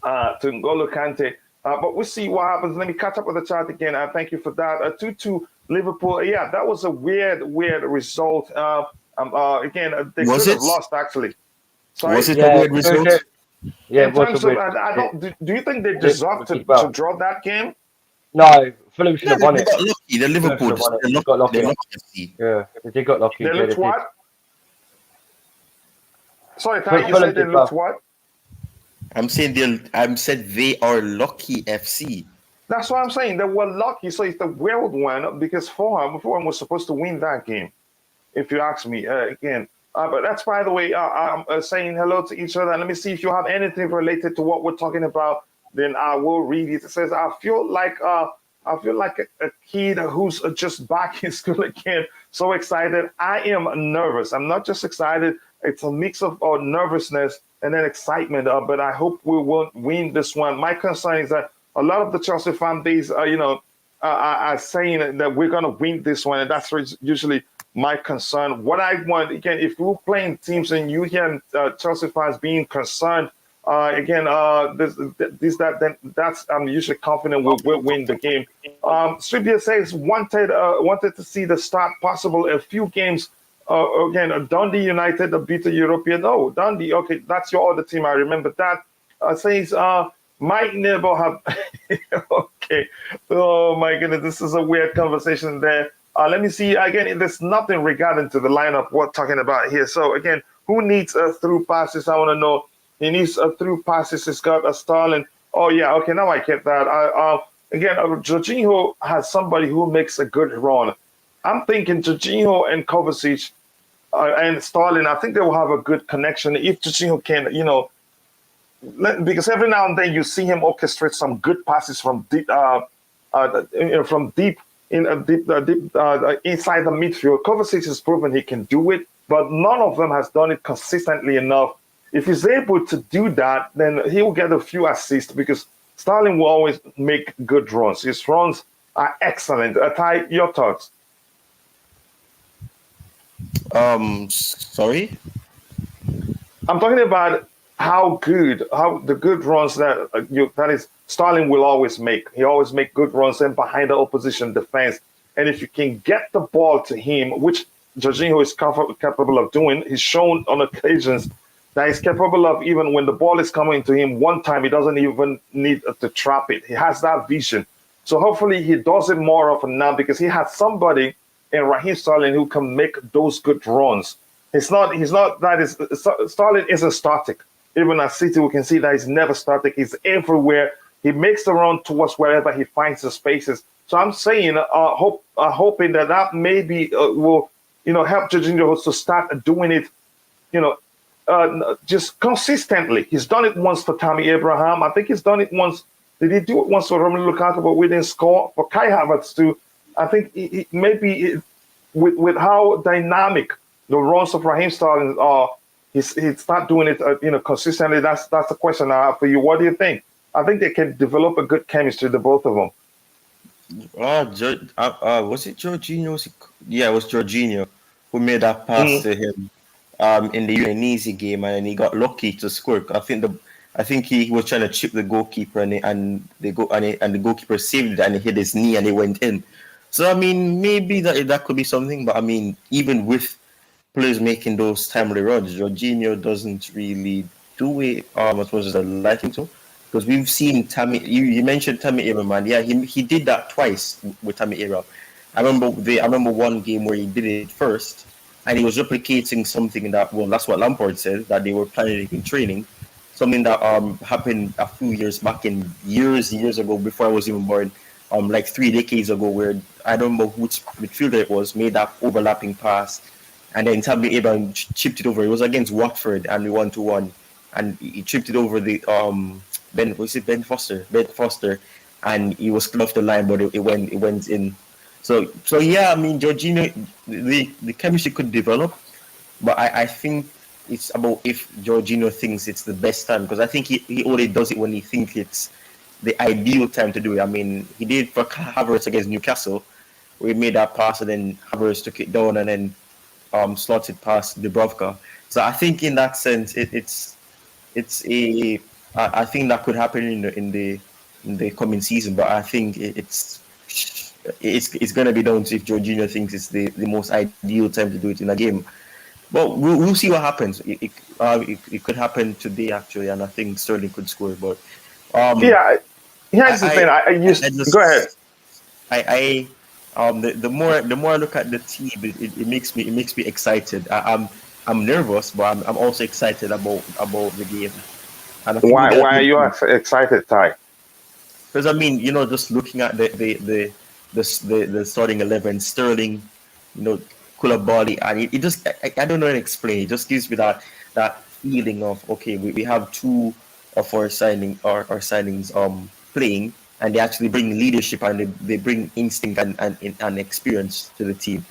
N'Golo Kante. But we'll see what happens. Let me catch up with the chat again. Thank you for that. 2-2 Liverpool. Yeah, that was a weird result. Again, they could have lost actually. Sorry? Was it a weird result? Yeah, in terms of, do you think they deserve to draw that game? No, Fulham should have won it. Got lucky. The Liverpool got lucky. Yeah, they got lucky. They looked what? Sorry, Ty, you said they looked what? I'm saying they are lucky FC. That's what I'm saying. They were lucky. So it's the weird one because Fulham was supposed to win that game, if you ask me again. But that's, by the way, I'm saying hello to each other. Let me see if you have anything related to what we're talking about. Then I will read it. It says, I feel like a kid who's just back in school again. So excited. I am nervous. I'm not just excited. It's a mix of nervousness and then excitement. But I hope we will win this one. My concern is that a lot of the Chelsea fan base, are saying that we're going to win this one. And that's usually my concern. What I want, again, if we're playing teams and you hear Chelsea fans being concerned, that's I'm usually confident we'll win the game. Stribia says wanted to see the start possible a few games. Dundee United beat the European. Oh, Dundee. Okay, that's your other team. I remember that. Says my neighbor have. Okay. Oh my goodness, this is a weird conversation there. Let me see again. There's nothing regarding to the lineup we're talking about here. So again, Who needs through passes? I want to know. He needs through passes. He's got a Sterling. Oh yeah, okay, now I get that. Again, Jorginho has somebody who makes a good run. I'm thinking Jorginho and Kovacic and Sterling. I think they will have a good connection if Jorginho can, because every now and then you see him orchestrate some good passes from deep, from deep inside the midfield. Kovacic has proven he can do it, but none of them has done it consistently enough. If he's able to do that, then he will get a few assists because Sterling will always make good runs. His runs are excellent. Ty, your thoughts? Sorry? I'm talking about how the good runs that is Sterling will always make. He always make good runs in behind the opposition defense. And if you can get the ball to him, which Jorginho is capable of doing, he's shown on occasions that he's capable of, even when the ball is coming to him one time, he doesn't even need to trap it. He has that vision. So hopefully he does it more often now because he has somebody in Raheem Sterling who can make those good runs. Sterling isn't static. Even at City, we can see that he's never static. He's everywhere. He makes the run towards wherever he finds the spaces. So I'm saying, hoping that maybe will, help Jorginho to start doing it, just consistently. He's done it once for Tammy Abraham. I think he's done it once. Did he do it once for Romelu Lukaku, but we didn't score? For Kai Havertz too. I think with how dynamic the runs of Raheem Sterling are, he'd start doing it, consistently. That's the question I have for you. What do you think? I think they can develop a good chemistry, the both of them. Was it Jorginho? Yeah, it was Jorginho who made that pass to him in the Udinese game, and he got lucky to score. I think he was trying to chip the goalkeeper, and the goalkeeper saved it, and he hit his knee, and he went in. So I mean, maybe that could be something, but I mean, even with players making those timely runs, Jorginho doesn't really do it as much as I'd like him to. Because we've seen Tammy, you mentioned Tammy Abraham, man. Yeah, he did that twice with Tammy Abraham. I remember one game where he did it first, and he was replicating something that's what Lampard said, that they were planning in training, something that happened a few years back years ago before I was even born, like 3 decades ago, where I don't know which midfielder it was, made that overlapping pass, and then Tammy Abraham chipped it over. It was against Watford, and we 1-1, and he chipped it over the Ben Foster, and he was close off the line, but it went in. So yeah, I mean, Jorginho, the chemistry could develop, but I think it's about if Jorginho thinks it's the best time, because I think he only does it when he thinks it's the ideal time to do it. I mean, he did for Havertz against Newcastle, where he made that pass, and then Havertz took it down and then slotted past Dubravka. So I think in that sense, I think that could happen in the coming season, but I think it's going to be down to if Jorginho thinks it's the most ideal time to do it in a game. But we'll see what happens. It could happen today actually, and I think Sterling could score. But here's the thing. Go ahead. The more I look at the team, it makes me excited. I'm nervous, but I'm also excited about the game. Why are you excited, Ty? Because I mean, just looking at the starting 11, Sterling, Koulibaly, and it just I don't know how to explain. It just gives me that feeling of, okay, we have two of our signings playing, and they actually bring leadership, and they bring instinct and experience to the team.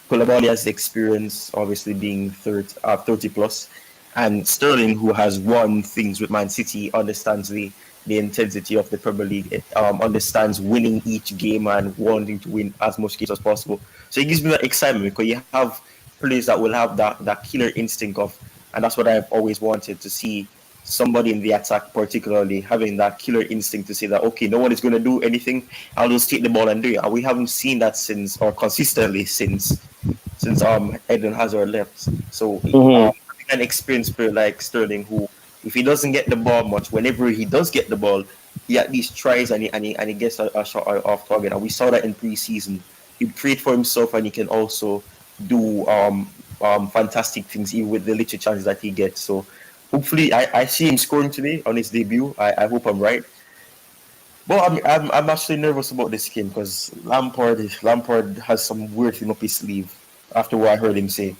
Koulibaly has the experience, obviously being 30 plus. And Sterling, who has won things with Man City, understands the intensity of the Premier League, understands winning each game and wanting to win as much games as possible. So it gives me that excitement, because you have players that will have that killer instinct and that's what I've always wanted to see, somebody in the attack particularly having that killer instinct to say that, okay, no one is going to do anything, I'll just take the ball and do it. And we haven't seen that consistently since Eden Hazard left. So an experienced player like Sterling, who, if he doesn't get the ball much, whenever he does get the ball, he at least tries and he gets a shot off target. And we saw that in pre-season. He create for himself, and he can also do fantastic things even with the little chances that he gets. So hopefully I see him scoring today on his debut. I hope I'm right. But I'm actually nervous about this game because Lampard has some weird thing up his sleeve after what I heard him say.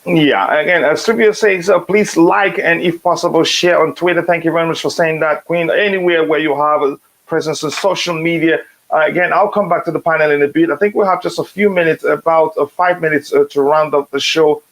Yeah, again, as Trivia says, please like and if possible share on Twitter. Thank you very much for saying that, Queen. Anywhere where you have a presence on social media. Again, I'll come back to the panel in a bit. I think we'll have just a few minutes, about 5 minutes to round up the show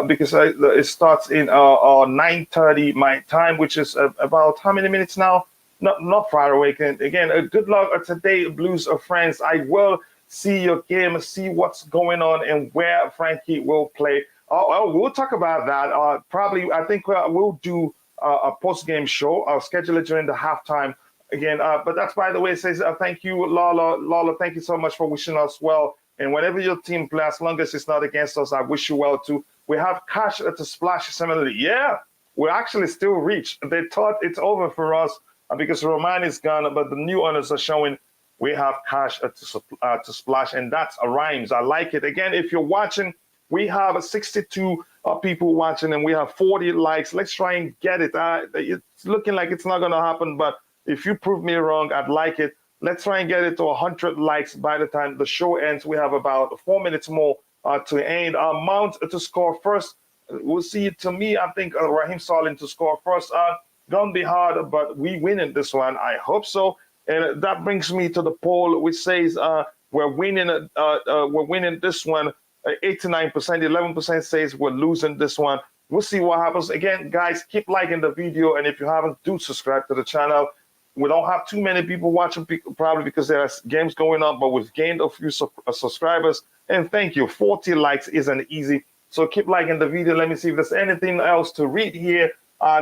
because it starts in 9:30 my time, which is about how many minutes now? Not far away. Again, good luck today, Blues friends. I will see your game, see what's going on and where Frankie will play. We'll talk about that. Probably, I think we'll do a post-game show. I'll schedule it during the halftime again. But that's, by the way, says thank you, Lala. Lala, thank you so much for wishing us well. And whenever your team plays, as long as it's not against us, I wish you well too. We have cash to splash similarly. Yeah, we're actually still rich. They thought it's over for us because Roman is gone, but the new owners are showing we have cash to splash, and that's a rhymes. I like it. Again, if you're watching, we have 62 people watching and we have 40 likes. Let's try and get it. It's looking like it's not going to happen, but if you prove me wrong, I'd like it. Let's try and get it to 100 likes by the time the show ends. We have about 4 minutes more to end. Mount to score first. We'll see. To me, I think Raheem Sterling to score first. Gonna be hard, but we win in this one. I hope so. And that brings me to the poll, which says we're winning this one. 89%, 11% says we're losing this one. We'll see what happens. Again, guys, keep liking the video. And if you haven't, do subscribe to the channel. We don't have too many people watching, probably because there are games going on, but we've gained a few subscribers. And thank you. 40 likes isn't easy. So keep liking the video. Let me see if there's anything else to read here.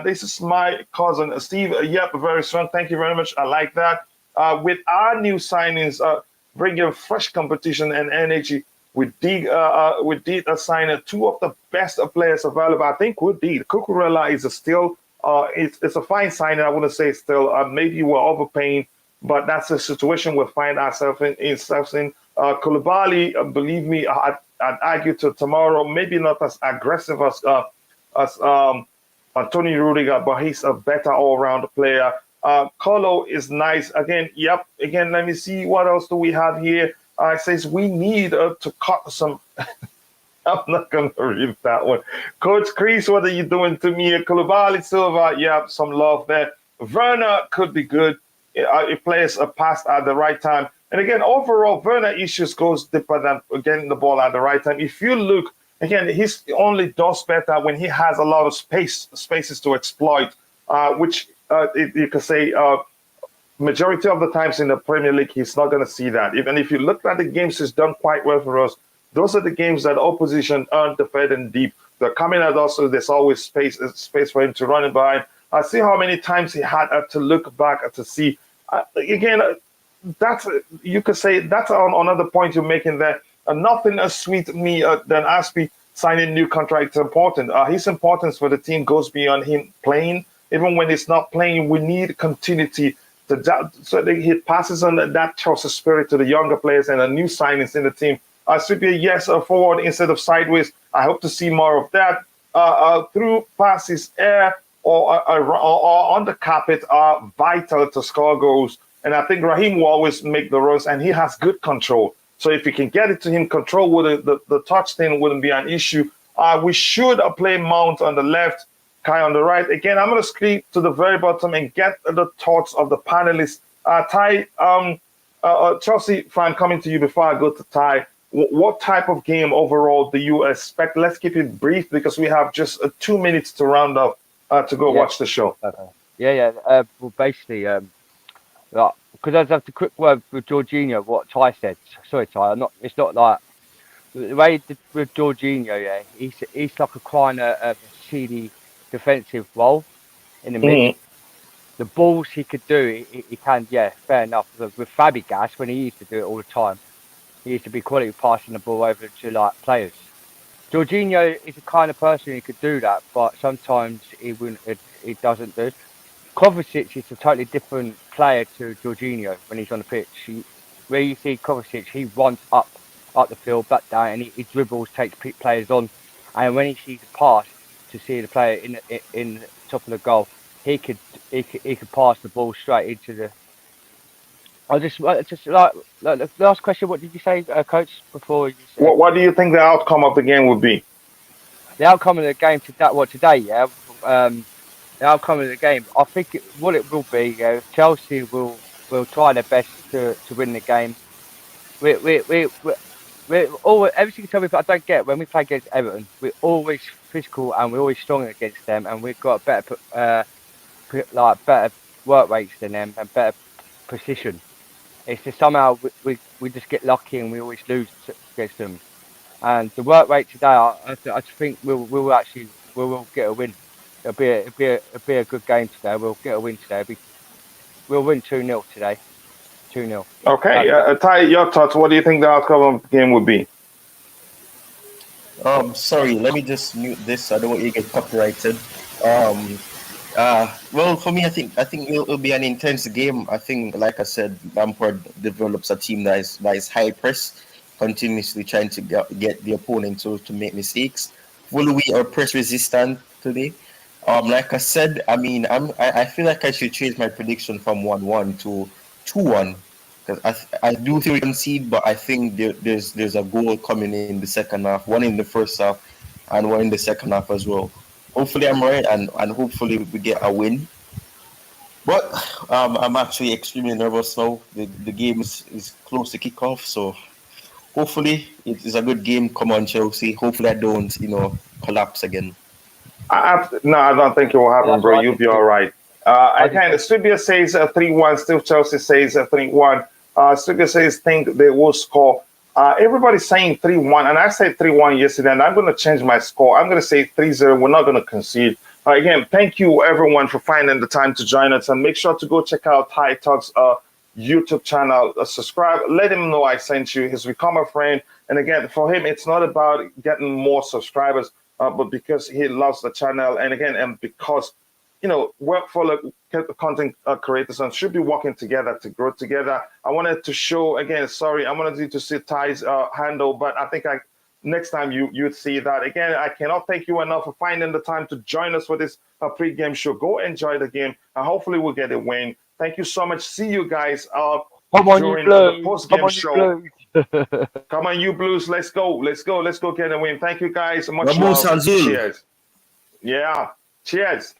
This is my cousin, Steve. Yep, very strong. Thank you very much. I like that. With our new signings, bringing fresh competition and energy, we did assign two of the best players available. I think we did. Cucurella is still, it's a fine signing. I wouldn't say still. Maybe we're overpaying, but that's the situation we find ourselves in. Koulibaly, believe me, I'd argue to tomorrow, maybe not as aggressive as Tony Rudiger, but he's a better all-round player. Colo is nice. Again, yep. Again, let me see. What else do we have here? It says we need to cut some. I'm not going to read that one. Coach Chris, what are you doing to me? Koulibaly, Silva, yeah, some love there. Werner could be good. He plays a pass at the right time. And again, overall, Werner issues goes deeper than getting the ball at the right time. If you look, again, he only does better when he has a lot of spaces to exploit, which you can say majority of the times in the Premier League, he's not going to see that. Even if you look at the games he's done quite well for us, those are the games that opposition aren't defending deep. They're coming at us, so there's always space for him to run it by. I see how many times he had to look back to see. Again, that's, you could say that's another point you're making there. Nothing as sweet me than Aspie signing new contract is important. His importance for the team goes beyond him playing. Even when he's not playing, we need continuity so that he passes on that Chelsea spirit to the younger players and the new signings in the team. Should be a yes forward instead of sideways. I hope to see more of that. Through passes, air, or on the carpet are vital to score goals. And I think Raheem will always make the runs, and he has good control. So if you can get it to him, control with the touch thing wouldn't be an issue. We should play Mount on the left, Kai on the right. Again, I'm going to scroll to the very bottom and get the thoughts of the panelists. Ty, Chelsea fan, coming to you before I go to Ty. What type of game overall do you expect? Let's keep it brief because we have just 2 minutes to round up to go watch the show. Well, basically, because I have to quick word with Jorginho, what Ty said. Sorry, Ty. It's not like the way with Jorginho. Yeah, he's like a kind of seedy defensive role in the mid. The balls he could do, he can. Yeah, fair enough. With Fabregas, when he used to do it all the time, he used to be quality passing the ball over to like players. Jorginho is the kind of person who could do that, but sometimes he doesn't do. Kovacic is a totally different player to Jorginho when he's on the pitch. Where you see Kovacic, he runs up up the field, back down, and he dribbles, takes players on, and when he sees a pass to see the player in the top of the goal, he could pass the ball straight into the. I just like the last question. What did you say, Coach? Before you said What do you think the outcome of the game would be? the outcome of the game today? Yeah. The outcome of the game. I think what it will be. Chelsea will try their best to win the game. We always every single time I don't get when we play against Everton, we're always physical and we're always strong against them, and we've got better better work rates than them and better precision. It's just somehow we just get lucky and we always lose against them. And the work rate today, I just think we'll get a win. It'll be a good game today. We'll get a win today. We'll win 2-0 today. 2-0. Okay, Ty, your thoughts. What do you think the outcome of the game would be? Sorry, let me just mute this. I don't want you to get copyrighted. Well, for me, I think it'll be an intense game. I think, like I said, Lampard develops a team that is high press, continuously trying to get the opponent to make mistakes. Will we are press resistant today? Like I said, I mean, I feel like I should change my prediction from 1-1 to 2-1, because I do think we concede, but I think there's a goal coming in the second half, one in the first half, and one in the second half as well. Hopefully I'm right, and hopefully we get a win. But I'm actually extremely nervous now. The game is close to kick off, so hopefully it is a good game. Come on, Chelsea. Hopefully I don't, collapse again. No, I don't think it will happen, bro. You'll be all right. Studio says 3-1. Still Chelsea says 3-1. Studio says think they will score. Everybody's saying 3-1, and I said 3-1 yesterday, and I'm going to change my score. I'm going to say 3-0. We're not going to concede. Again, thank you, everyone, for finding the time to join us, and make sure to go check out Ty Talks YouTube channel. Subscribe. Let him know I sent you. He's become a friend. And again, for him, it's not about getting more subscribers, but because he loves the channel, and again, and because work for content creators and should be working together to grow together. I wanted to show again. Sorry, I wanted you to see Ty's handle, but I think next time you'd see that. Again, I cannot thank you enough for finding the time to join us for this pre-game show. Go enjoy the game, and hopefully we'll get a win. Thank you so much. See you guys during the post-game show. Come on, you Blues. Let's go. Let's go get a win. Thank you guys. Much love. Cheers. Yeah. Cheers.